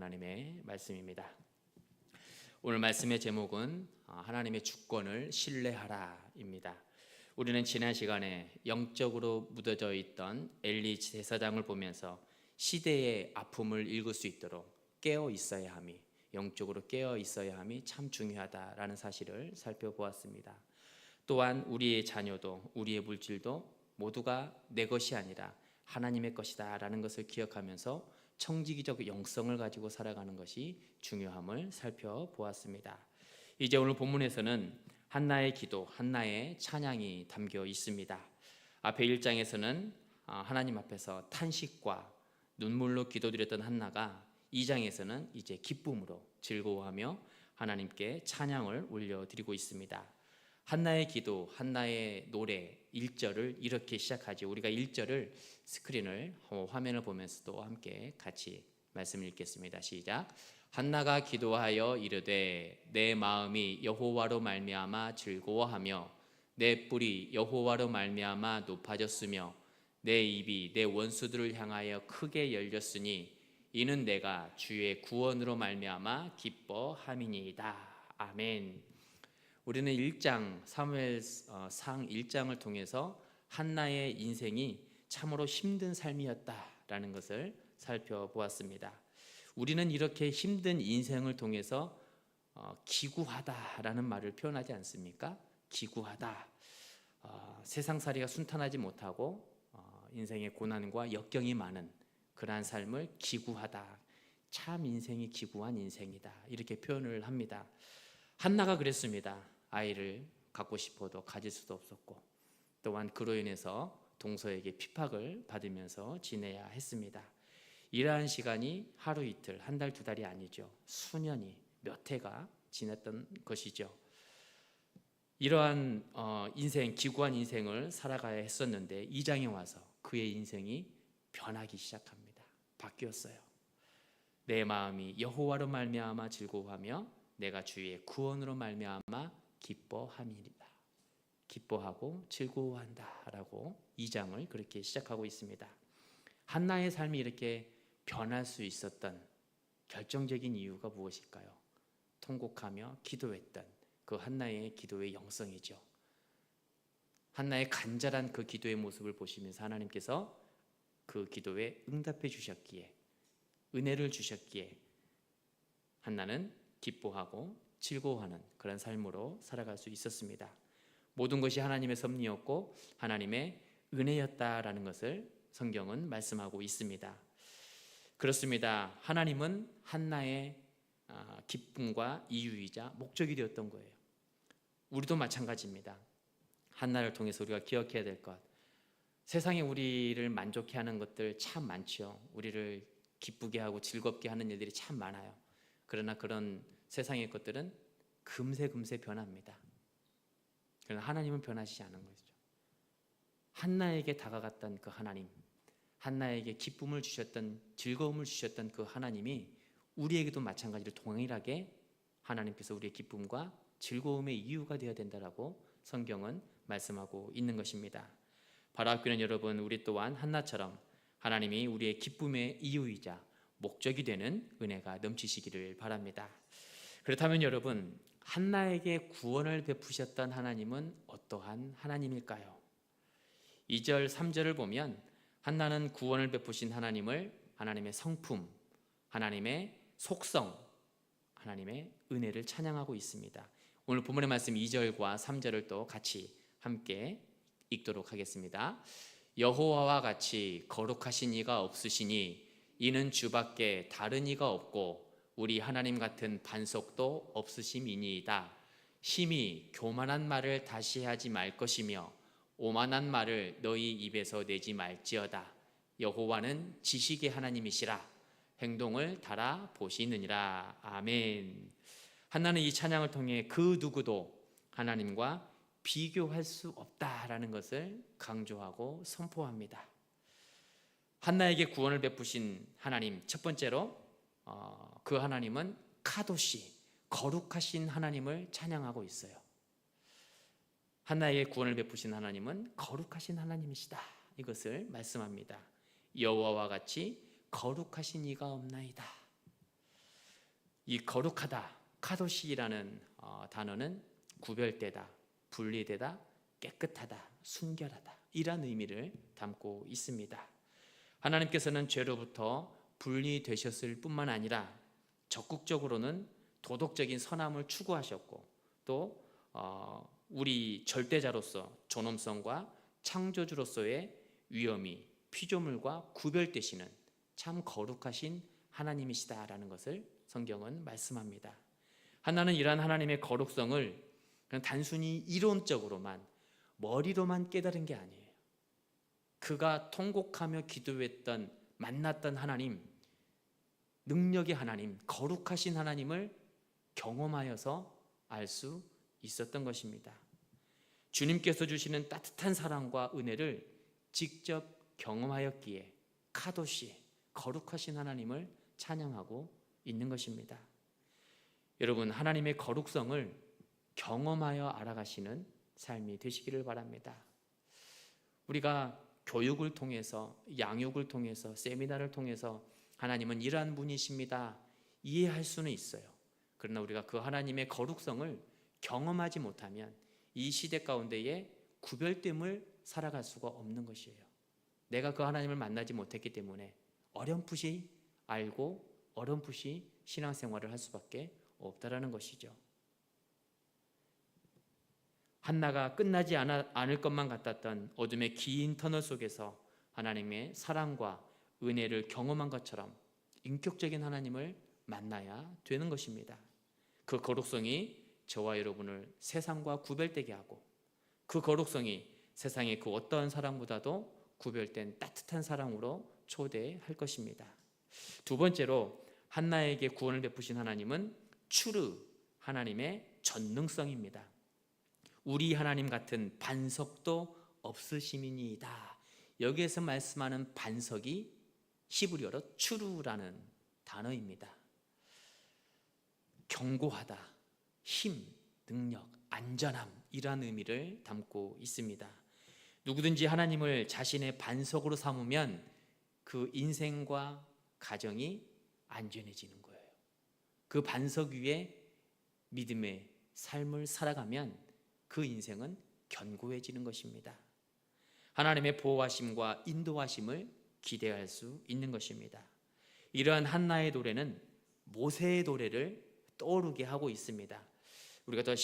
하나님의 말씀입니다. 오늘 말씀의 제목은 하나님의 주권을 신뢰하라입니다. 우리는 지난 시간에 영적으로 묻어져 있던 엘리 제사장을 보면서 시대의 아픔을 읽을 수 있도록 깨어 있어야 함이, 영적으로 깨어 있어야 함이 참 중요하다라는 사실을 살펴보았습니다. 또한 우리의 자녀도 우리의 물질도 모두가 내 것이 아니라 하나님의 것이다 라는 것을 기억하면서 청지기적 영성을 가지고 살아가는 것이 중요함을 살펴보았습니다. 이제 오늘 본문에서는 한나의 기도, 한나의 찬양이 담겨 있습니다. 앞에 1장에서는 하나님 앞에서 탄식과 눈물로 기도드렸던 한나가 2장에서는 이제 기쁨으로 즐거워하며 하나님께 찬양을 올려드리고 있습니다. 한나의 기도, 한나의 노래 1절을 이렇게 시작하죠. 우리가 1절을 스크린을 화면을 보면서도 함께 같이 말씀을 읽겠습니다. 시작. 한나가 기도하여 이르되 내 마음이 여호와로 말미암아 즐거워하며 내 뿔이 여호와로 말미암아 높아졌으며 내 입이 내 원수들을 향하여 크게 열렸으니 이는 내가 주의 구원으로 말미암아 기뻐함이니이다. 아멘. 우리는 1장 사무엘상 1장을 통해서 한나의 인생이 참으로 힘든 삶이었다라는 것을 살펴보았습니다. 우리는 이렇게 힘든 인생을 통해서 기구하다라는 말을 표현하지 않습니까? 기구하다. 세상살이가 순탄하지 못하고 인생의 고난과 역경이 많은 그러한 삶을 기구하다. 참 인생이 기구한 인생이다. 이렇게 표현을 합니다. 한나가 그랬습니다. 아이를 갖고 싶어도 가질 수도 없었고 또한 그로 인해서 동서에게 핍박을 받으면서 지내야 했습니다. 이러한 시간이 하루 이틀, 한 달, 두 달이 아니죠. 수년이, 몇 해가 지났던 것이죠. 이러한 기구한 인생을 살아가야 했었는데 2장에 와서 그의 인생이 변하기 시작합니다. 바뀌었어요. 내 마음이 여호와로 말미암아 즐거워하며 내가 주의 구원으로 말미암아 기뻐함이니라. 기뻐하고 즐거워한다라고 2장을 그렇게 시작하고 있습니다. 한나의 삶이 이렇게 변할 수 있었던 결정적인 이유가 무엇일까요? 통곡하며 기도했던 그 한나의 기도의 영성이죠. 한나의 간절한 그 기도의 모습을 보시면서 하나님께서 그 기도에 응답해 주셨기에, 은혜를 주셨기에 한나는 기뻐하고 즐거워하는 그런 삶으로 살아갈 수 있었습니다. 모든 것이 하나님의 섭리였고 하나님의 은혜였다라는 것을 성경은 말씀하고 있습니다. 그렇습니다. 하나님은 한나의 기쁨과 이유이자 목적이 되었던 거예요. 우리도 마찬가지입니다. 한나를 통해서 우리가 기억해야 될 것, 세상에 우리를 만족해 하는 것들 참 많죠. 우리를 기쁘게 하고 즐겁게 하는 일들이 참 많아요. 그러나 그런 세상의 것들은 금세 변합니다. 그러나 하나님은 변하시지 않은 거죠. 한나에게 다가갔던 그 하나님, 한나에게 기쁨을 주셨던, 즐거움을 주셨던 그 하나님이 우리에게도 마찬가지로 동일하게 하나님께서 우리의 기쁨과 즐거움의 이유가 되어야 된다라고 성경은 말씀하고 있는 것입니다. 바로 학교는 여러분, 우리 또한 한나처럼 하나님이 우리의 기쁨의 이유이자 목적이 되는 은혜가 넘치시기를 바랍니다. 그렇다면 여러분, 한나에게 구원을 베푸셨던 하나님은 어떠한 하나님일까요? 2절, 3절을 보면 한나는 구원을 베푸신 하나님을 하나님의 성품, 하나님의 속성, 하나님의 은혜를 찬양하고 있습니다. 오늘 본문의 말씀 2절과 3절을 또 같이 함께 읽도록 하겠습니다. 여호와와 같이 거룩하신 이가 없으시니 이는 주밖에 다른 이가 없고 우리 하나님 같은 반석도 없으심이니이다. 심히 교만한 말을 다시 하지 말 것이며 오만한 말을 너희 입에서 내지 말지어다. 여호와는 지식의 하나님이시라. 행동을 달아보시느니라. 아멘. 한나는 이 찬양을 통해 그 누구도 하나님과 비교할 수 없다라는 것을 강조하고 선포합니다. 한나에게 구원을 베푸신 하나님, 첫 번째로 그 하나님은 카도시, 거룩하신 하나님을 찬양하고 있어요. 한나에게 구원을 베푸신 하나님은 거룩하신 하나님이시다, 이것을 말씀합니다. 여호와와 같이 거룩하신 이가 없나이다. 이 거룩하다, 카도시라는 단어는 구별되다, 분리되다, 깨끗하다, 순결하다 이런 의미를 담고 있습니다. 하나님께서는 죄로부터 분리되셨을 뿐만 아니라 적극적으로는 도덕적인 선함을 추구하셨고 또 우리 절대자로서 존엄성과 창조주로서의 위엄이 피조물과 구별되시는 참 거룩하신 하나님이시다라는 것을 성경은 말씀합니다. 하나는 이러한 하나님의 거룩성을 그냥 단순히 이론적으로만 머리로만 깨달은 게 아니에요. 그가 통곡하며 기도했던 만났던 하나님, 능력의 하나님, 거룩하신 하나님을 경험하여서 알 수 있었던 것입니다. 주님께서 주시는 따뜻한 사랑과 은혜를 직접 경험하였기에 카도시, 거룩하신 하나님을 찬양하고 있는 것입니다. 여러분, 하나님의 거룩성을 경험하여 알아가시는 삶이 되시기를 바랍니다. 우리가 교육을 통해서, 양육을 통해서, 세미나를 통해서 하나님은 이러한 분이십니다 이해할 수는 있어요. 그러나 우리가 그 하나님의 거룩성을 경험하지 못하면 이 시대 가운데에 구별됨을 살아갈 수가 없는 것이에요. 내가 그 하나님을 만나지 못했기 때문에 어렴풋이 알고 어렴풋이 신앙생활을 할 수밖에 없다라는 것이죠. 한나가 끝나지 않을 것만 같았던 어둠의 긴 터널 속에서 하나님의 사랑과 은혜를 경험한 것처럼 인격적인 하나님을 만나야 되는 것입니다. 그 거룩성이 저와 여러분을 세상과 구별되게 하고 그 거룩성이 세상의 그 어떠한 사랑보다도 구별된 따뜻한 사랑으로 초대할 것입니다. 두 번째로 한나에게 구원을 베푸신 하나님은 추르, 하나님의 전능성입니다. 우리 하나님 같은 반석도 없으심이니이다. 여기에서 말씀하는 반석이 히브리어로 추르라는 단어입니다. 견고하다, 힘, 능력, 안전함 이런 의미를 담고 있습니다. 누구든지 하나님을 자신의 반석으로 삼으면 그 인생과 가정이 안전해지는 거예요. 그 반석 위에 믿음의 삶을 살아가면 그 인생은 견고해지는 것입니다. 하나님의 보호하심과 인도하심을 기대할 수 있는 것입니다. 이러한 한나의 노래는 모세의 노래를 떠오르게 하고 있습니다. 우리가 더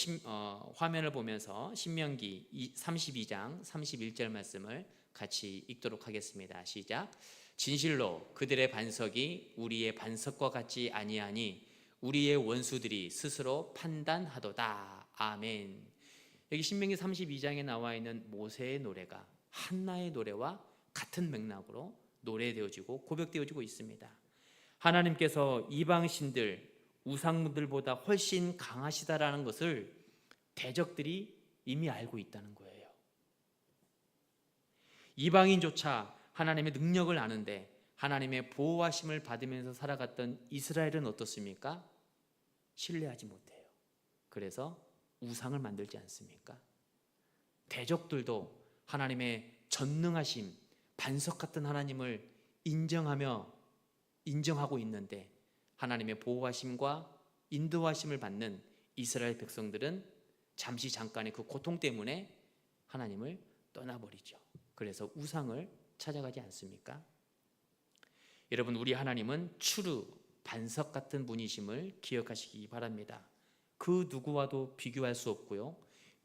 화면을 보면서 신명기 32장 31절 말씀을 같이 읽도록 하겠습니다. 시작. 진실로 그들의 반석이 우리의 반석과 같지 아니하니 우리의 원수들이 스스로 판단하도다. 아멘. 여기 신명기 32장에 나와 있는 모세의 노래가 한나의 노래와 같은 맥락으로 노래되어지고 고백되어지고 있습니다. 하나님께서 이방신들, 우상들보다 훨씬 강하시다라는 것을 대적들이 이미 알고 있다는 거예요. 이방인조차 하나님의 능력을 아는데 하나님의 보호하심을 받으면서 살아갔던 이스라엘은 어떻습니까? 신뢰하지 못해요. 그래서 우상을 만들지 않습니까? 대적들도 하나님의 전능하심, 반석 같은 하나님을 인정하고 있는데 하나님의 보호하심과 인도하심을 받는 이스라엘 백성들은 잠깐의 그 고통 때문에 하나님을 떠나버리죠. 그래서 우상을 찾아가지 않습니까? 여러분, 우리 하나님은 추루, 반석 같은 분이심을 기억하시기 바랍니다. 그 누구와도 비교할 수 없고요,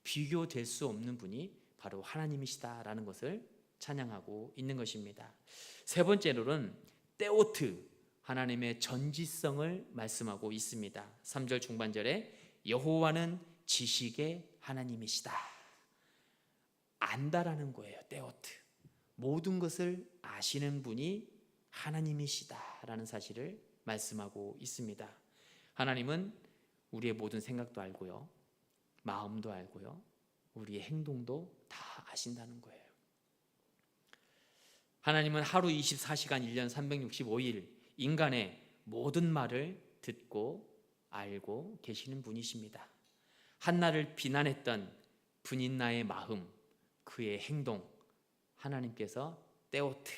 비교될 수 없는 분이 바로 하나님이시다라는 것을 찬양하고 있는 것입니다. 세 번째로는 떼오트, 하나님의 전지성을 말씀하고 있습니다. 3절 중반절에 여호와는 지식의 하나님이시다. 안다라는 거예요. 떼오트, 모든 것을 아시는 분이 하나님이시다라는 사실을 말씀하고 있습니다. 하나님은 우리의 모든 생각도 알고요, 마음도 알고요, 우리의 행동도 다 아신다는 거예요. 하나님은 하루 24시간 1년 365일 인간의 모든 말을 듣고 알고 계시는 분이십니다. 한나를 비난했던 분인나의 마음, 그의 행동, 하나님께서 떼오트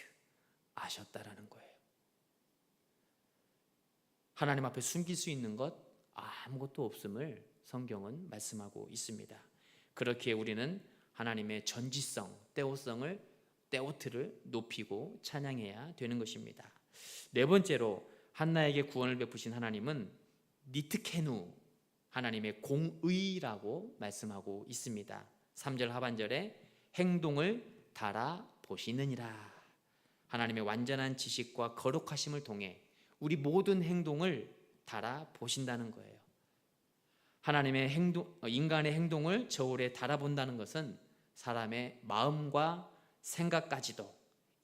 아셨다라는 거예요. 하나님 앞에 숨길 수 있는 것 아무것도 없음을 성경은 말씀하고 있습니다. 그렇게 우리는 하나님의 전지성, 때오트를 높이고 찬양해야 되는 것입니다. 네 번째로 한나에게 구원을 베푸신 하나님은 니트케누, 하나님의 공의라고 말씀하고 있습니다. 3절 하반절에 행동을 달아보시느니라. 하나님의 완전한 지식과 거룩하심을 통해 우리 모든 행동을 달아보신다는 거예요. 인간의 행동을 저울에 달아본다는 것은 사람의 마음과 생각까지도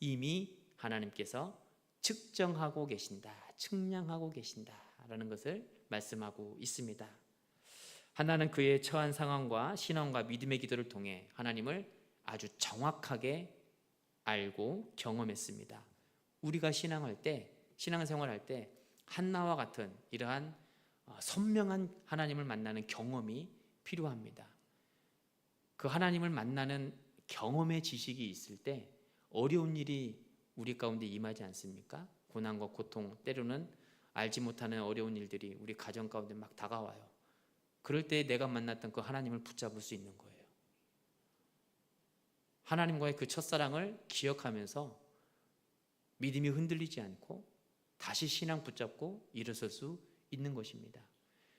이미 하나님께서 측정하고 계신다, 측량하고 계신다라는 것을 말씀하고 있습니다. 한나는 그의 처한 상황과 신앙과 믿음의 기도를 통해 하나님을 아주 정확하게 알고 경험했습니다. 우리가 신앙생활할 때 한나와 같은 이러한 선명한 하나님을 만나는 경험이 필요합니다. 그 하나님을 만나는 경험의 지식이 있을 때 어려운 일이 우리 가운데 임하지 않습니까? 고난과 고통, 때로는 알지 못하는 어려운 일들이 우리 가정 가운데 막 다가와요. 그럴 때 내가 만났던 그 하나님을 붙잡을 수 있는 거예요. 하나님과의 그 첫사랑을 기억하면서 믿음이 흔들리지 않고 다시 신앙 붙잡고 일어설 수 있는 것입니다.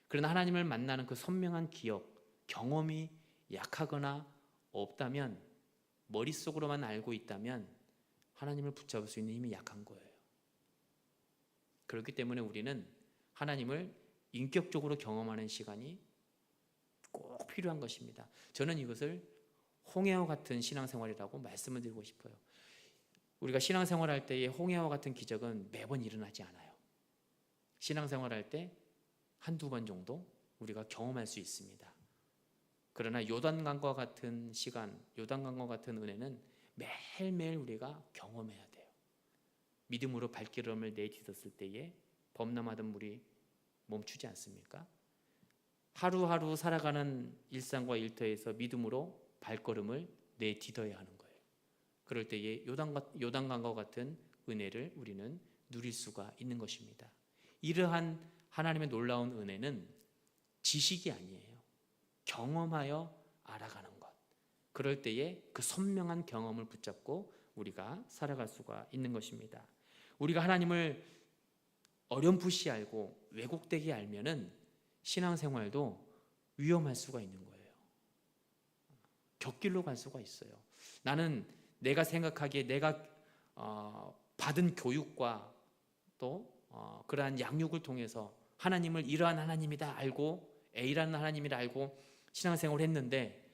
그러나 하나님을 만나는 그 선명한 기억, 경험이 약하거나 없다면, 머릿속으로만 알고 있다면 하나님을 붙잡을 수 있는 힘이 약한 거예요. 그렇기 때문에 우리는 하나님을 인격적으로 경험하는 시간이 꼭 필요한 것입니다. 저는 이것을 홍해와 같은 신앙생활이라고 말씀을 드리고 싶어요. 우리가 신앙생활할 때의 홍해와 같은 기적은 매번 일어나지 않아요. 신앙생활할 때 한두 번 정도 우리가 경험할 수 있습니다. 그러나 요단강과 같은 시간, 요단강과 같은 은혜는 매일매일 우리가 경험해야 돼요. 믿음으로 발걸음을 내딛었을 때에 범람하던 물이 멈추지 않습니까? 하루하루 살아가는 일상과 일터에서 믿음으로 발걸음을 내딛어야 하는 거예요. 그럴 때에 요단강과 같은 은혜를 우리는 누릴 수가 있는 것입니다. 이러한 하나님의 놀라운 은혜는 지식이 아니에요. 경험하여 알아가는 것. 그럴 때에 그 선명한 경험을 붙잡고 우리가 살아갈 수가 있는 것입니다. 우리가 하나님을 어렴풋이 알고 왜곡되게 알면은 신앙생활도 위험할 수가 있는 거예요. 곁길로 갈 수가 있어요. 나는 내가 생각하기에 내가 받은 교육과 또 그러한 양육을 통해서 하나님을 이러한 하나님이다 알고, A라는 하나님이라 알고 신앙생활을 했는데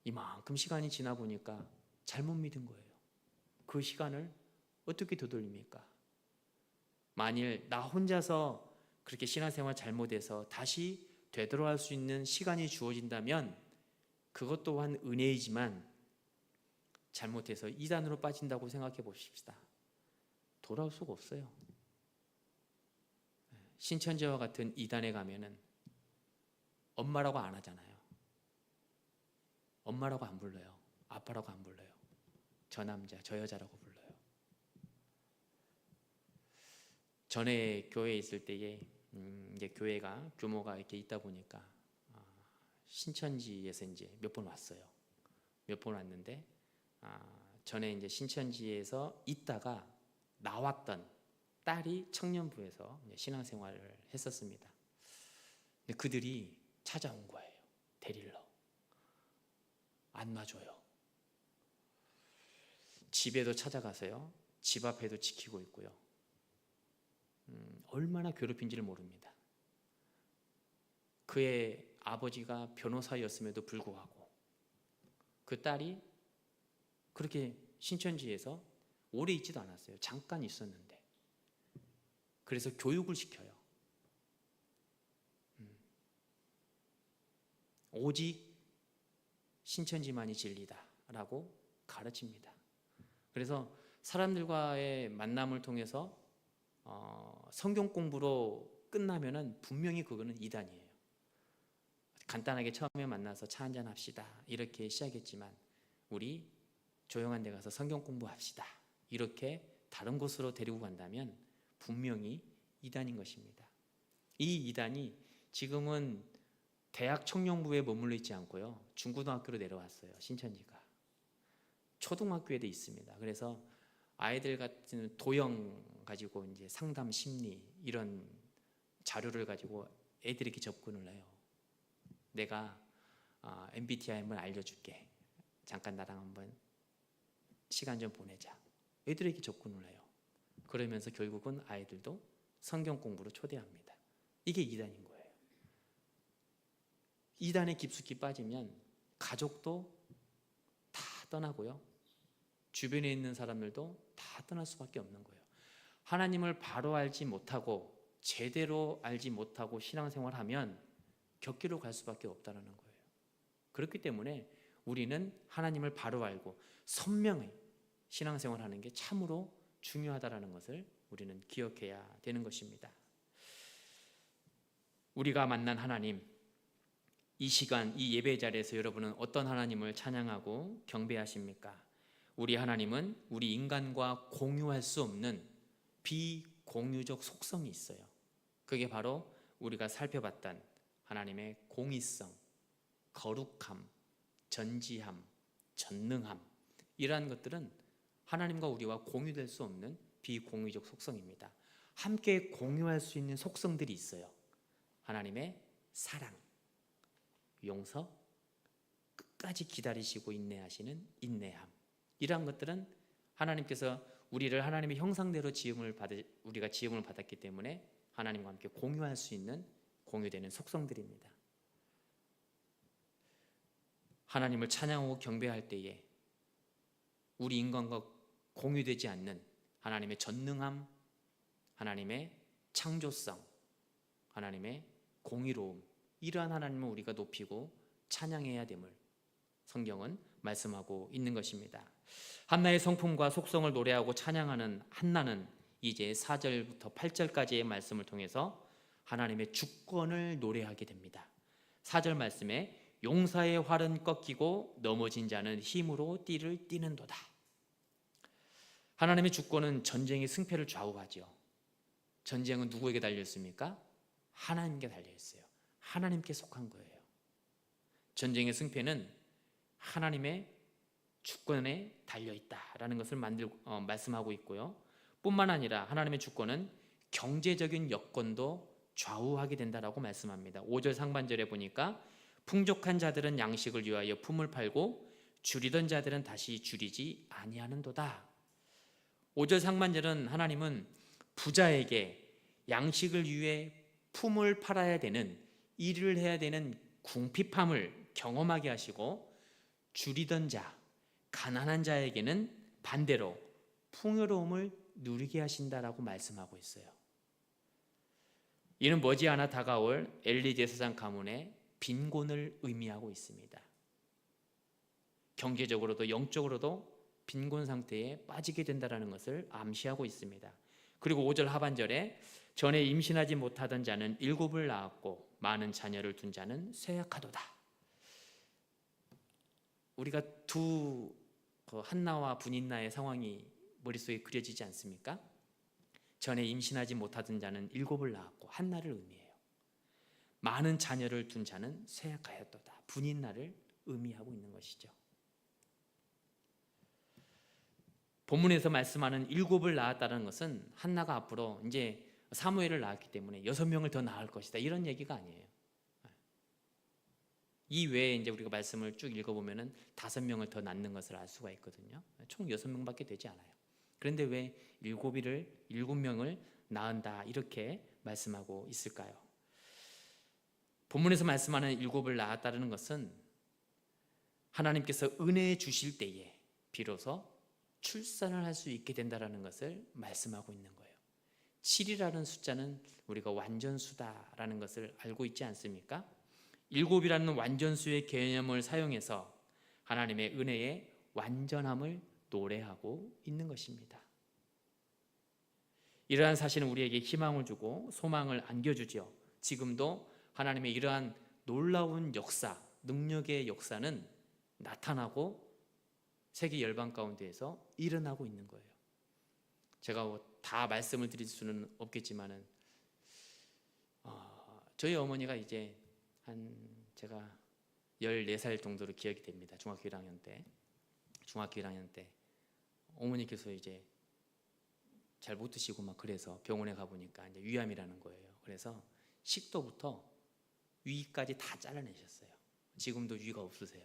이만큼 시간이 지나 보니까 잘못 믿은 거예요. 그 시간을 어떻게 되돌립니까? 만일 나 혼자서 그렇게 신앙생활 잘못해서 다시 되돌아갈 수 있는 시간이 주어진다면 그것 또한 은혜이지만 잘못해서 이단으로 빠진다고 생각해 보십시다. 돌아올 수가 없어요. 신천지와 같은 이단에 가면은 엄마라고 안 하잖아요. 엄마라고 안 불러요. 아빠라고 안 불러요. 저 남자, 저 여자라고 불러요. 전에 교회에 있을 때에 이제 교회가 규모가 이렇게 있다 보니까 신천지에서 이제 몇 번 왔어요. 몇 번 왔는데 전에 이제 신천지에서 있다가 나왔던 딸이 청년부에서 신앙생활을 했었습니다. 근데 그들이 찾아온 거예요. 데리러. 안 놔줘요. 집에도 찾아가서요. 집 앞에도 지키고 있고요. 얼마나 괴롭힌지를 모릅니다. 그의 아버지가 변호사였음에도 불구하고 그 딸이 그렇게 신천지에서 오래 있지도 않았어요. 잠깐 있었는데. 그래서 교육을 시켜요. 오직 신천지만이 진리다라고 가르칩니다. 그래서 사람들과의 만남을 통해서 성경 공부로 끝나면은 분명히 그거는 이단이에요. 간단하게 처음에 만나서 차 한잔 합시다 이렇게 시작했지만 우리 조용한 데 가서 성경 공부합시다 이렇게 다른 곳으로 데리고 간다면 분명히 이단인 것입니다. 이 이단이 지금은 대학 청년부에 머물러 있지 않고요, 중고등학교로 내려왔어요. 신천지가 초등학교에도 있습니다. 그래서 아이들 같은 도형 가지고 이제 상담 심리 이런 자료를 가지고 애들에게 접근을 해요. 내가 MBTI 한번 알려줄게. 잠깐 나랑 한번 시간 좀 보내자. 애들에게 접근을 해요. 그러면서 결국은 아이들도 성경 공부로 초대합니다. 이게 이단인 거예요. 이단에 깊숙이 빠지면 가족도 다 떠나고요, 주변에 있는 사람들도 다 떠날 수밖에 없는 거예요. 하나님을 바로 알지 못하고 제대로 알지 못하고 신앙생활하면 격기로 갈 수밖에 없다는 거예요. 그렇기 때문에 우리는 하나님을 바로 알고 선명히 신앙생활하는 게 참으로 중요하다는 것을 우리는 기억해야 되는 것입니다. 우리가 만난 하나님, 이 시간 이 예배 자리에서 여러분은 어떤 하나님을 찬양하고 경배하십니까? 우리 하나님은 우리 인간과 공유할 수 없는 비공유적 속성이 있어요. 그게 바로 우리가 살펴봤던 하나님의 공의성, 거룩함, 전지함, 전능함, 이러한 것들은 하나님과 우리와 공유될 수 없는 비공유적 속성입니다. 함께 공유할 수 있는 속성들이 있어요. 하나님의 사랑, 용서, 끝까지 기다리시고 인내하시는 인내함, 이러한 것들은 하나님께서 우리를 하나님의 형상대로 우리가 지음을 받았기 때문에 하나님과 함께 공유할 수 있는 공유되는 속성들입니다. 하나님을 찬양하고 경배할 때에 우리 인간과 공유되지 않는 하나님의 전능함, 하나님의 창조성, 하나님의 공의로움, 이러한 하나님을 우리가 높이고 찬양해야 됨을 성경은 말씀하고 있는 것입니다. 한나의 성품과 속성을 노래하고 찬양하는 한나는 이제 4절부터 8절까지의 말씀을 통해서 하나님의 주권을 노래하게 됩니다. 4절 말씀에 용사의 활은 꺾이고 넘어진 자는 힘으로 띠를 띠는도다. 하나님의 주권은 전쟁의 승패를 좌우하죠. 전쟁은 누구에게 달려있습니까? 하나님께 달려있어요. 하나님께 속한 거예요. 전쟁의 승패는 하나님의 주권에 달려있다라는 것을 말씀하고 있고요. 뿐만 아니라 하나님의 주권은 경제적인 여건도 좌우하게 된다라고 말씀합니다. 5절 상반절에 보니까 풍족한 자들은 양식을 위하여 품을 팔고 줄이던 자들은 다시 줄이지 아니하는도다. 5절 상반절은 하나님은 부자에게 양식을 위해 품을 팔아야 되는, 일을 해야 되는 궁핍함을 경험하게 하시고, 줄이던 자, 가난한 자에게는 반대로 풍요로움을 누리게 하신다라고 말씀하고 있어요. 이는 머지않아 다가올 엘리 제사장 가문의 빈곤을 의미하고 있습니다. 경제적으로도 영적으로도 빈곤 상태에 빠지게 된다는 것을 암시하고 있습니다. 그리고 5절 하반절에 전에 임신하지 못하던 자는 7을 낳았고 많은 자녀를 둔 자는 쇠약하도다. 우리가 한나와 분인나의 상황이 머릿속에 그려지지 않습니까? 전에 임신하지 못하던 자는 7을 낳았고, 한나를 의미해요. 많은 자녀를 둔 자는 쇠약하였도다. 분인나를 의미하고 있는 것이죠. 본문에서 말씀하는 7을 낳았다는 것은 한나가 앞으로 이제 사무엘을 낳았기 때문에 6명을 더 낳을 것이다, 이런 얘기가 아니에요. 이 외에 이제 우리가 말씀을 쭉 읽어보면은 5명을 더 낳는 것을 알 수가 있거든요. 총 6명밖에 되지 않아요. 그런데 왜 7명을 낳은다 이렇게 말씀하고 있을까요? 본문에서 말씀하는 7을 낳았다는 것은 하나님께서 은혜 주실 때에 비로소 출산을 할 수 있게 된다는 것을 말씀하고 있는 거예요. 7이라는 숫자는 우리가 완전수다라는 것을 알고 있지 않습니까? 7이라는 완전수의 개념을 사용해서 하나님의 은혜의 완전함을 노래하고 있는 것입니다. 이러한 사실은 우리에게 희망을 주고 소망을 안겨주죠. 지금도 하나님의 이러한 놀라운 역사, 능력의 역사는 나타나고 세계 열방 가운데에서 일어나고 있는 거예요. 제가 다 말씀을 드릴 수는 없겠지만은 저희 어머니가 이제 한 제가 14살 정도로 기억이 됩니다. 중학교 1학년 때 어머니께서 이제 잘 못 드시고 막 그래서 병원에 가보니까 이제 위암이라는 거예요. 그래서 식도부터 위까지 다 잘라내셨어요. 지금도 위가 없으세요.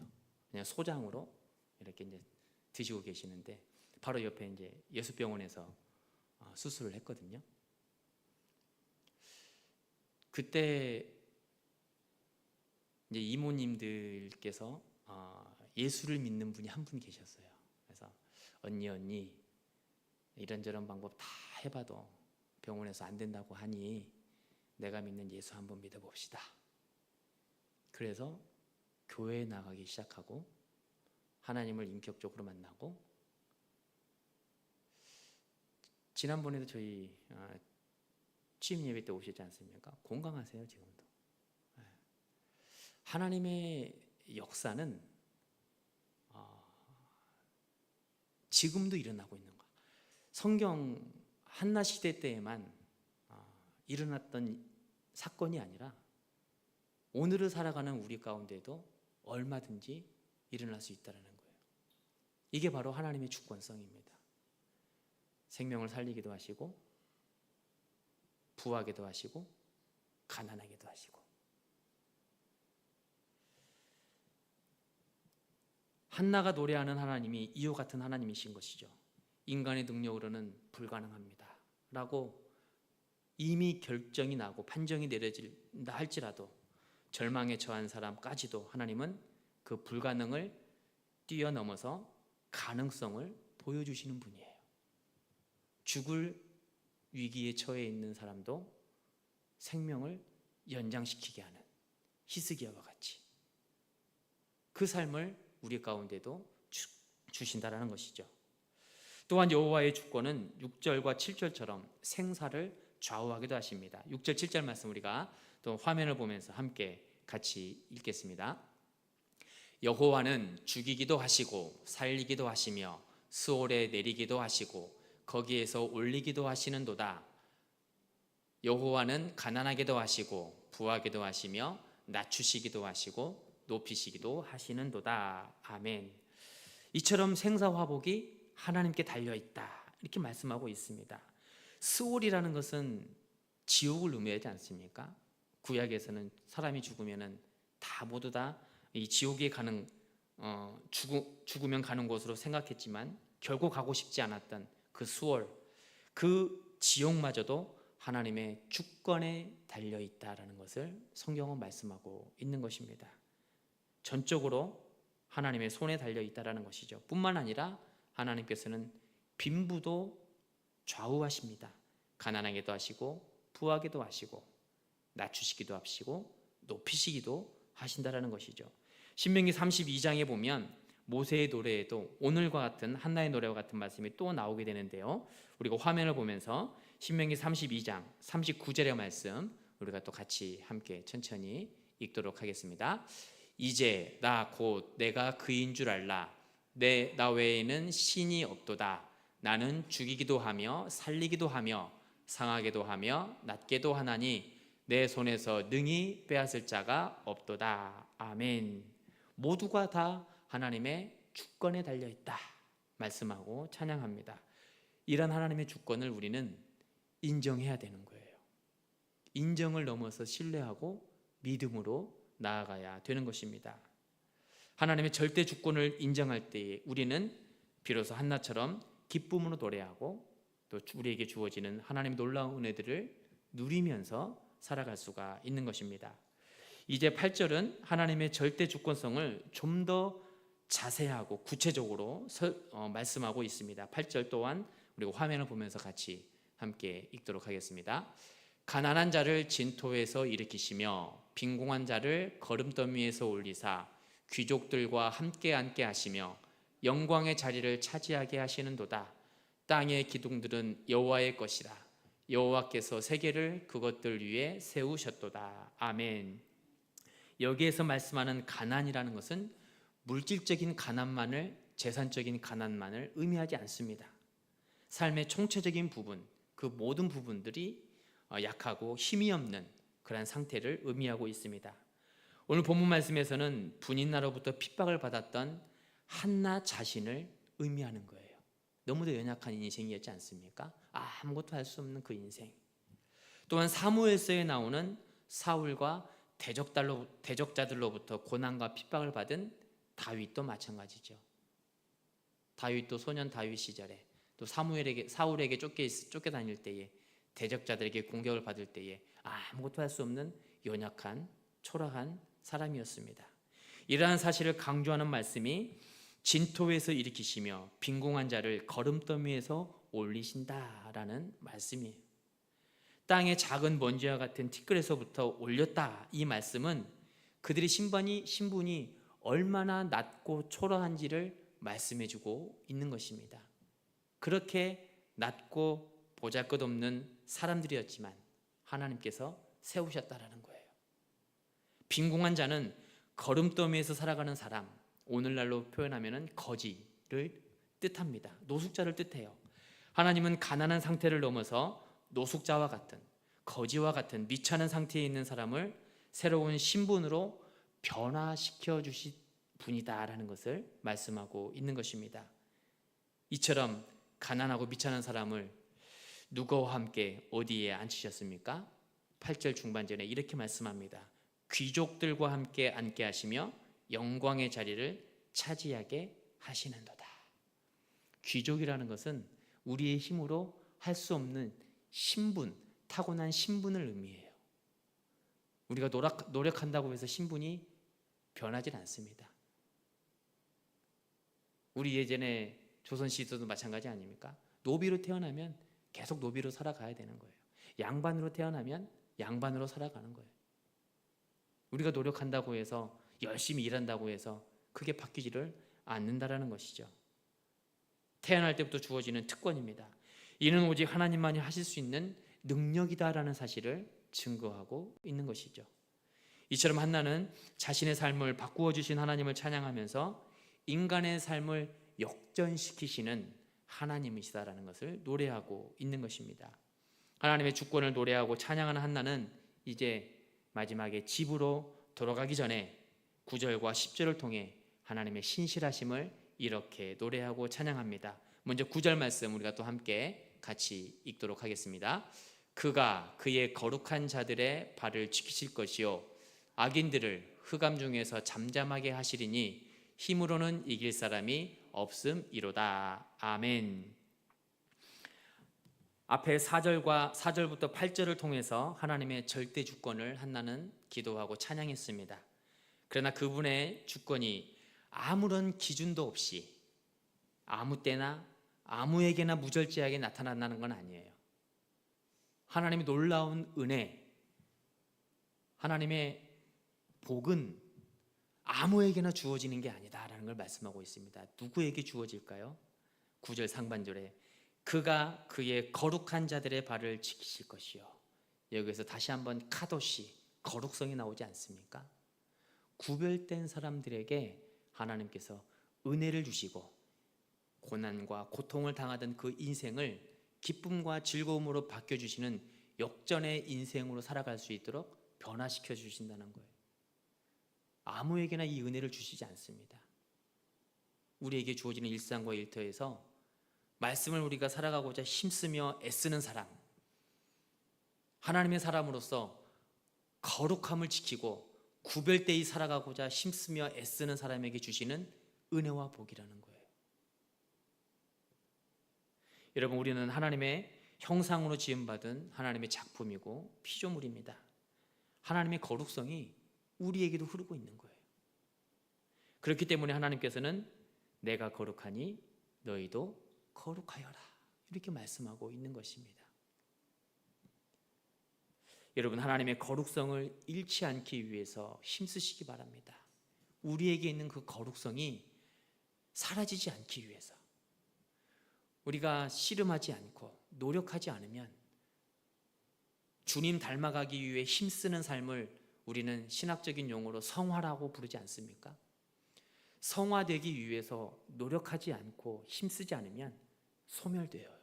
그냥 소장으로 이렇게 이제 드시고 계시는데 바로 옆에 이제 예수병원에서 수술을 했거든요. 그때 이제 이모님들께서 예수를 믿는 분이 한 분 계셨어요. 그래서 언니 이런저런 방법 다 해봐도 병원에서 안 된다고 하니 내가 믿는 예수 한번 믿어봅시다. 그래서 교회에 나가기 시작하고 하나님을 인격적으로 만나고, 지난번에도 저희 취임 예배 때 오시지 않습니까? 건강하세요 지금도. 하나님의 역사는 지금도 일어나고 있는 거야. 성경 한나 시대 때에만 일어났던 사건이 아니라 오늘을 살아가는 우리 가운데도 얼마든지 일어날 수 있다는 거예요. 이게 바로 하나님의 주권성입니다. 생명을 살리기도 하시고 부하기도 하시고 가난하기도 하시고. 한나가 노래하는 하나님이 이와 같은 하나님이신 것이죠. 인간의 능력으로는 불가능합니다 라고 이미 결정이 나고 판정이 내려진다 할지라도 절망에 처한 사람까지도 하나님은 그 불가능을 뛰어넘어서 가능성을 보여주시는 분이에요. 죽을 위기에 처해 있는 사람도 생명을 연장시키게 하는 히스기야와 같이 그 삶을 우리 가운데도 주신다라는 것이죠. 또한 여호와의 주권은 6절과 7절처럼 생사를 좌우하기도 하십니다. 6절 7절 말씀 우리가 또 화면을 보면서 함께 같이 읽겠습니다. 여호와는 죽이기도 하시고 살리기도 하시며 스올에 내리기도 하시고 거기에서 올리기도 하시는도다. 여호와는 가난하게도 하시고 부하게도 하시며 낮추시기도 하시고 높이시기도 하시는도다. 아멘. 이처럼 생사화복이 하나님께 달려있다 이렇게 말씀하고 있습니다. 스올이라는 것은 지옥을 의미하지 않습니까? 구약에서는 사람이 죽으면 다 모두 다 이 지옥에 가는 죽으면 가는 곳으로 생각했지만 결국 가고 싶지 않았던 그 수월, 그 지옥마저도 하나님의 주권에 달려있다라는 것을 성경은 말씀하고 있는 것입니다. 전적으로 하나님의 손에 달려있다라는 것이죠. 뿐만 아니라 하나님께서는 빈부도 좌우하십니다. 가난하게도 하시고 부하게도 하시고 낮추시기도 하시고 높이시기도 하신다라는 것이죠. 신명기 32장에 보면 모세의 노래에도 오늘과 같은 한나의 노래와 같은 말씀이 또 나오게 되는데요. 우리가 화면을 보면서 신명기 32장 39절의 말씀 우리가 또 같이 함께 천천히 읽도록 하겠습니다. 이제 나 곧 내가 그인 줄 알라. 나 외에는 신이 없도다. 나는 죽이기도 하며 살리기도 하며 상하게도 하며 낫게도 하나니 내 손에서 능히 빼앗을 자가 없도다. 아멘. 모두가 다 하나님의 주권에 달려있다 말씀하고 찬양합니다. 이런 하나님의 주권을 우리는 인정해야 되는 거예요. 인정을 넘어서 신뢰하고 믿음으로 나아가야 되는 것입니다. 하나님의 절대 주권을 인정할 때에 우리는 비로소 한나처럼 기쁨으로 노래하고 또 우리에게 주어지는 하나님의 놀라운 은혜들을 누리면서 살아갈 수가 있는 것입니다. 이제 8절은 하나님의 절대 주권성을 좀 더 자세하고 구체적으로 말씀하고 있습니다. 8절 또한 우리가 화면을 보면서 같이 함께 읽도록 하겠습니다. 가난한 자를 진토에서 일으키시며 빈궁한 자를 거름더미에서 올리사 귀족들과 함께 앉게 하시며 영광의 자리를 차지하게 하시는도다. 땅의 기둥들은 여호와의 것이라. 여호와께서 세계를 그것들 위에 세우셨도다. 아멘. 여기에서 말씀하는 가난이라는 것은 물질적인 가난만을, 재산적인 가난만을 의미하지 않습니다. 삶의 총체적인 부분, 그 모든 부분들이 약하고 힘이 없는 그런 상태를 의미하고 있습니다. 오늘 본문 말씀에서는 분인나로부터 핍박을 받았던 한나 자신을 의미하는 거예요. 너무도 연약한 인생이었지 않습니까? 아무것도 할 수 없는 그 인생. 또한 사무엘서에 나오는 사울과 대적자들로부터 고난과 핍박을 받은 다윗도 마찬가지죠. 다윗도 소년 다윗 시절에 또 사울에게 쫓겨다닐 때에 대적자들에게 공격을 받을 때에 아무것도 할 수 없는 연약한 초라한 사람이었습니다. 이러한 사실을 강조하는 말씀이 진토에서 일으키시며 빈궁한 자를 거름더미에서 올리신다라는 말씀이에요. 땅의 작은 먼지와 같은 티끌에서부터 올렸다. 이 말씀은 그들의 신분이 얼마나 낮고 초라한지를 말씀해주고 있는 것입니다. 그렇게 낮고 보잘것없는 사람들이었지만 하나님께서 세우셨다라는 거예요. 빈궁한 자는 거름더미에서 살아가는 사람, 오늘날로 표현하면 거지를 뜻합니다. 노숙자를 뜻해요. 하나님은 가난한 상태를 넘어서 노숙자와 같은, 거지와 같은 미천한 상태에 있는 사람을 새로운 신분으로 변화시켜 주신 분이다라는 것을 말씀하고 있는 것입니다. 이처럼 가난하고 미천한 사람을 누구와 함께 어디에 앉히셨습니까? 8절 중반전에 이렇게 말씀합니다. 귀족들과 함께 앉게 하시며 영광의 자리를 차지하게 하시는도다. 귀족이라는 것은 우리의 힘으로 할 수 없는 신분, 타고난 신분을 의미해요. 우리가 노력한다고 해서 신분이 변하진 않습니다. 우리 예전에 조선시대도 마찬가지 아닙니까? 노비로 태어나면 계속 노비로 살아가야 되는 거예요. 양반으로 태어나면 양반으로 살아가는 거예요. 우리가 노력한다고 해서 열심히 일한다고 해서 크게 바뀌지를 않는다라는 것이죠. 태어날 때부터 주어지는 특권입니다. 이는 오직 하나님만이 하실 수 있는 능력이다라는 사실을 증거하고 있는 것이죠. 이처럼 한나는 자신의 삶을 바꾸어 주신 하나님을 찬양하면서 인간의 삶을 역전시키시는 하나님이시다라는 것을 노래하고 있는 것입니다. 하나님의 주권을 노래하고 찬양하는 한나는 이제 마지막에 집으로 돌아가기 전에 9절과 10절을 통해 하나님의 신실하심을 이렇게 노래하고 찬양합니다. 먼저 9절 말씀 우리가 또 함께 같이 읽도록 하겠습니다. 그가 그의 거룩한 자들의 발을 지키실 것이요 악인들을 흑암 중에서 잠잠하게 하시리니 힘으로는 이길 사람이 없음이로다. 아멘. 앞에 4절부터 8절을 통해서 하나님의 절대 주권을 한나는 기도하고 찬양했습니다. 그러나 그분의 주권이 아무런 기준도 없이 아무 때나 아무에게나 무절제하게 나타난다는 건 아니에요. 하나님의 놀라운 은혜, 하나님의 복은 아무에게나 주어지는 게 아니다라는 걸 말씀하고 있습니다. 누구에게 주어질까요? 9절 상반절에 그가 그의 거룩한 자들의 발을 지키실 것이요. 여기서 다시 한번 카도시, 거룩성이 나오지 않습니까? 구별된 사람들에게 하나님께서 은혜를 주시고 고난과 고통을 당하던 그 인생을 기쁨과 즐거움으로 바뀌어주시는 역전의 인생으로 살아갈 수 있도록 변화시켜 주신다는 거예요. 아무에게나 이 은혜를 주시지 않습니다. 우리에게 주어지는 일상과 일터에서 말씀을 우리가 살아가고자 힘쓰며 애쓰는 사람, 하나님의 사람으로서 거룩함을 지키고 구별되이 살아가고자 힘쓰며 애쓰는 사람에게 주시는 은혜와 복이라는 거예요. 여러분, 우리는 하나님의 형상으로 지음받은 하나님의 작품이고 피조물입니다. 하나님의 거룩성이 우리에게도 흐르고 있는 거예요. 그렇기 때문에 하나님께서는 내가 거룩하니 너희도 거룩하여라 이렇게 말씀하고 있는 것입니다. 여러분, 하나님의 거룩성을 잃지 않기 위해서 힘쓰시기 바랍니다. 우리에게 있는 그 거룩성이 사라지지 않기 위해서 우리가 씨름하지 않고 노력하지 않으면 주님 닮아가기 위해 힘쓰는 삶을 우리는 신학적인 용어로 성화라고 부르지 않습니까? 성화되기 위해서 노력하지 않고 힘쓰지 않으면 소멸되어요.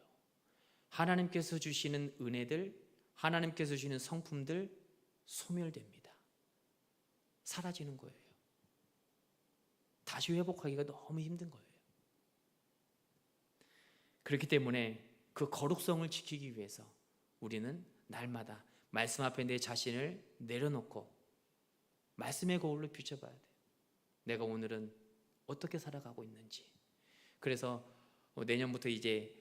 하나님께서 주시는 은혜들, 하나님께서 주시는 성품들 소멸됩니다. 사라지는 거예요. 다시 회복하기가 너무 힘든 거예요. 그렇기 때문에 그 거룩성을 지키기 위해서 우리는 날마다 말씀 앞에 내 자신을 내려놓고 말씀의 거울로 비춰봐야 돼요. 내가 오늘은 어떻게 살아가고 있는지. 그래서 내년부터 이제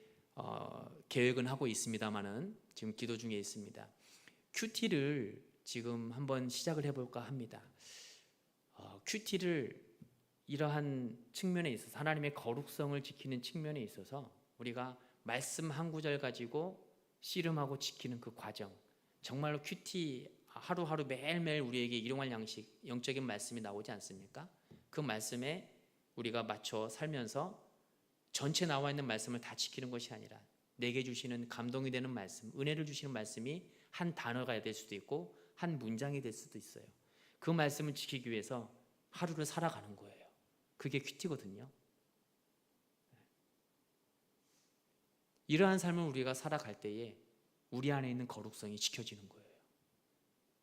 계획은 하고 있습니다만은 지금 기도 중에 있습니다. 큐티를 지금 한번 시작을 해볼까 합니다. 큐티를 이러한 측면에 있어서 하나님의 거룩성을 지키는 측면에 있어서 우리가 말씀 한 구절 가지고 씨름하고 지키는 그 과정, 정말로 큐티 하루하루 매일매일 우리에게 일용할 양식, 영적인 말씀이 나오지 않습니까? 그 말씀에 우리가 맞춰 살면서 전체 나와 있는 말씀을 다 지키는 것이 아니라 내게 주시는 감동이 되는 말씀, 은혜를 주시는 말씀이 한 단어가 될 수도 있고 한 문장이 될 수도 있어요. 그 말씀을 지키기 위해서 하루를 살아가는 거예요. 그게 큐티거든요. 이러한 삶을 우리가 살아갈 때에 우리 안에 있는 거룩성이 지켜지는 거예요.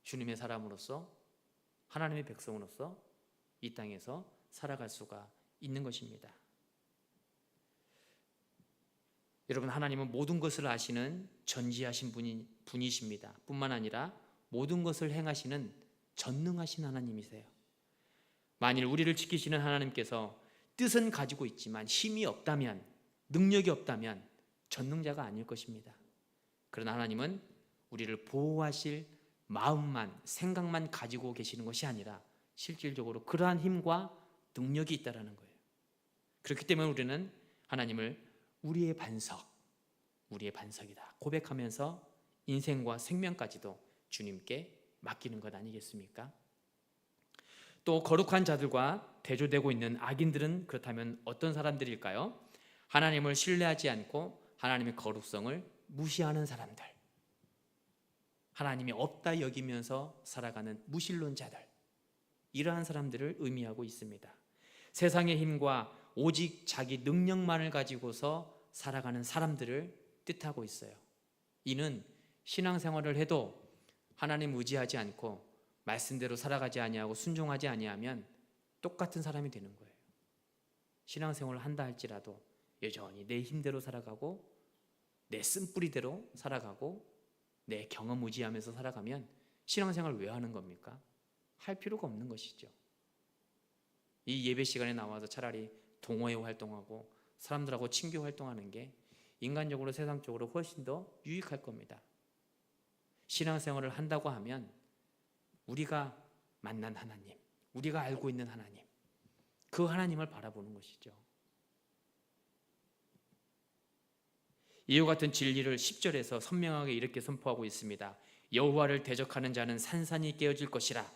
주님의 사람으로서, 하나님의 백성으로서 이 땅에서 살아갈 수가 있는 것입니다. 여러분, 하나님은 모든 것을 아시는 전지하신 분이십니다. 뿐만 아니라 모든 것을 행하시는 전능하신 하나님이세요. 만일 우리를 지키시는 하나님께서 뜻은 가지고 있지만 힘이 없다면, 능력이 없다면 전능자가 아닐 것입니다. 그러나 하나님은 우리를 보호하실 마음만, 생각만 가지고 계시는 것이 아니라 실질적으로 그러한 힘과 능력이 있다는 거예요. 그렇기 때문에 우리는 하나님을 우리의 반석, 우리의 반석이다 고백하면서 인생과 생명까지도 주님께 맡기는 것 아니겠습니까? 또 거룩한 자들과 대조되고 있는 악인들은 그렇다면 어떤 사람들일까요? 하나님을 신뢰하지 않고 하나님의 거룩성을 무시하는 사람들, 하나님이 없다 여기면서 살아가는 무신론자들, 이러한 사람들을 의미하고 있습니다. 세상의 힘과 오직 자기 능력만을 가지고서 살아가는 사람들을 뜻하고 있어요. 이는 신앙생활을 해도 하나님 의지하지 않고 말씀대로 살아가지 아니하고 순종하지 아니하면 똑같은 사람이 되는 거예요. 신앙생활을 한다 할지라도 여전히 내 힘대로 살아가고 내 쓴뿌리대로 살아가고 내 경험 의지하면서 살아가면 신앙생활을 왜 하는 겁니까? 할 필요가 없는 것이죠. 이 예배 시간에 나와서 차라리 동호회 활동하고 사람들하고 친교 활동하는 게 인간적으로 세상적으로 훨씬 더 유익할 겁니다. 신앙생활을 한다고 하면 우리가 만난 하나님, 우리가 알고 있는 하나님, 그 하나님을 바라보는 것이죠. 이와 같은 진리를 10절에서 선명하게 이렇게 선포하고 있습니다. 여호와를 대적하는 자는 산산이 깨어질 것이라.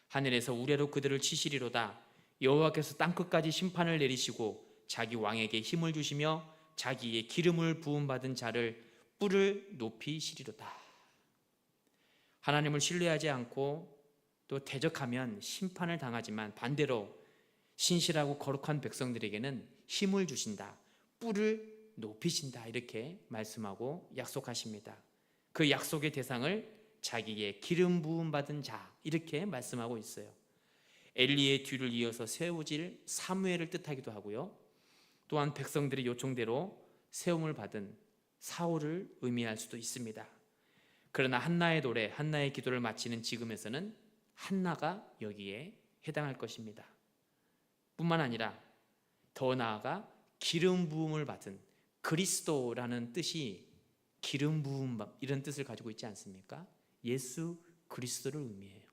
하늘에서 우레로 그들을 치시리로다. 여호와께서 땅끝까지 심판을 내리시고 자기 왕에게 힘을 주시며 자기의 기름을 부음받은 자를 뿔을 높이시리로다. 하나님을 신뢰하지 않고 또 대적하면 심판을 당하지만 반대로 신실하고 거룩한 백성들에게는 힘을 주신다, 뿔을 높이신다, 이렇게 말씀하고 약속하십니다. 그 약속의 대상을 자기의 기름 부음 받은 자, 이렇게 말씀하고 있어요. 엘리의 뒤를 이어서 세워질 사무엘을 뜻하기도 하고요, 또한 백성들의 요청대로 세움을 받은 사울을 의미할 수도 있습니다. 그러나 한나의 노래, 한나의 기도를 마치는 지금에서는 한나가 여기에 해당할 것입니다. 뿐만 아니라 더 나아가 기름 부음을 받은 그리스도라는 뜻이 기름 부음, 이런 뜻을 가지고 있지 않습니까? 예수 그리스도를 의미해요.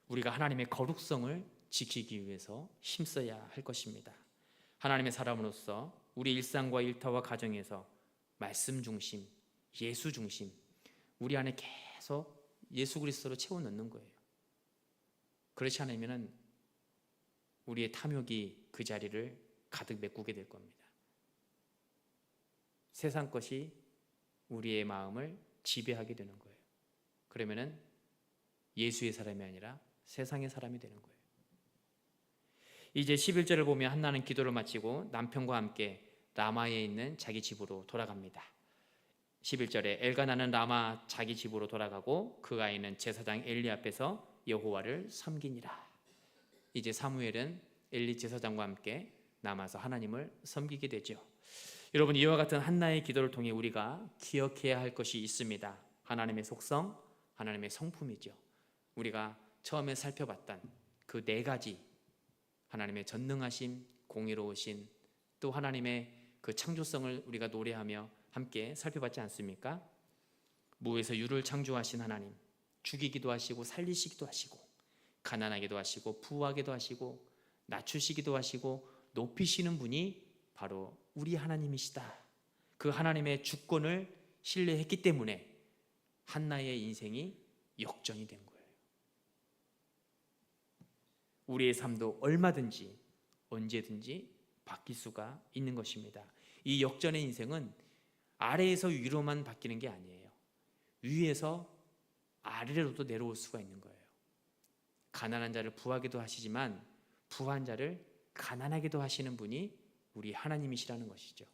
우리가 하나님의 거룩성을 지키기 위해서 힘써야 할 것입니다. 하나님의 사람으로서 우리 일상과 일터와 가정에서 말씀 중심, 예수 중심, 우리 안에 계속 예수 그리스도로 채워 넣는 거예요. 그렇지 않으면 우리의 탐욕이 그 자리를 가득 메꾸게 될 겁니다. 세상 것이 우리의 마음을 지배하게 되는 거예요. 그러면은 예수의 사람이 아니라 세상의 사람이 되는 거예요. 이제 11절을 보면 한나는 기도를 마치고 남편과 함께 라마에 있는 자기 집으로 돌아갑니다. 11절에 엘가나는 라마 자기 집으로 돌아가고 그 아이는 제사장 엘리 앞에서 여호와를 섬기니라. 이제 사무엘은 엘리 제사장과 함께 남아서 하나님을 섬기게 되죠. 여러분, 이와 같은 한나의 기도를 통해 우리가 기억해야 할 것이 있습니다. 하나님의 속성, 하나님의 성품이죠. 우리가 처음에 살펴봤던 그 네 가지, 하나님의 전능하심, 공의로우신, 또 하나님의 그 창조성을 우리가 노래하며 함께 살펴봤지 않습니까? 무에서 유를 창조하신 하나님, 죽이기도 하시고 살리시기도 하시고 가난하게도 하시고 부하게도 하시고 낮추시기도 하시고 높이시는 분이 바로 우리 하나님이시다. 그 하나님의 주권을 신뢰했기 때문에 한나의 인생이 역전이 된 거예요. 우리의 삶도 얼마든지 언제든지 바뀔 수가 있는 것입니다. 이 역전의 인생은 아래에서 위로만 바뀌는 게 아니에요. 위에서 아래로도 내려올 수가 있는 거예요. 가난한 자를 부하게도 하시지만 부한 자를 가난하게도 하시는 분이 우리 하나님이시라는 것이죠.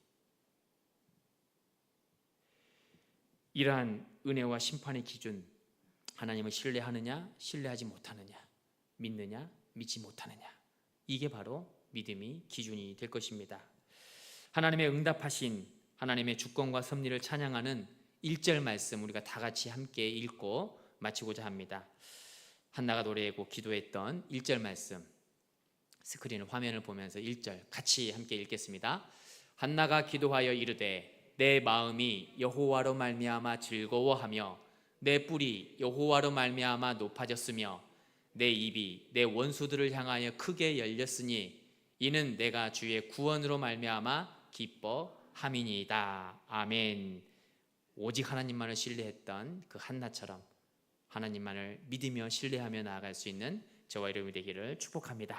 이러한 은혜와 심판의 기준, 하나님을 신뢰하느냐 신뢰하지 못하느냐, 믿느냐 믿지 못하느냐, 이게 바로 믿음이 기준이 될 것입니다. 하나님의 응답하신 하나님의 주권과 섭리를 찬양하는 1절 말씀 우리가 다 같이 함께 읽고 마치고자 합니다. 한나가 노래하고 기도했던 1절 말씀, 스크린 화면을 보면서 1절 같이 함께 읽겠습니다. 한나가 기도하여 이르되 내 마음이 여호와로 말미암아 즐거워하며 내 뿔이 여호와로 말미암아 높아졌으며 내 입이 내 원수들을 향하여 크게 열렸으니 이는 내가 주의 구원으로 말미암아 기뻐함이니이다. 아멘. 오직 하나님만을 신뢰했던 그 한나처럼 하나님만을 믿으며 신뢰하며 나아갈 수 있는 저와 여러분이 되기를 축복합니다.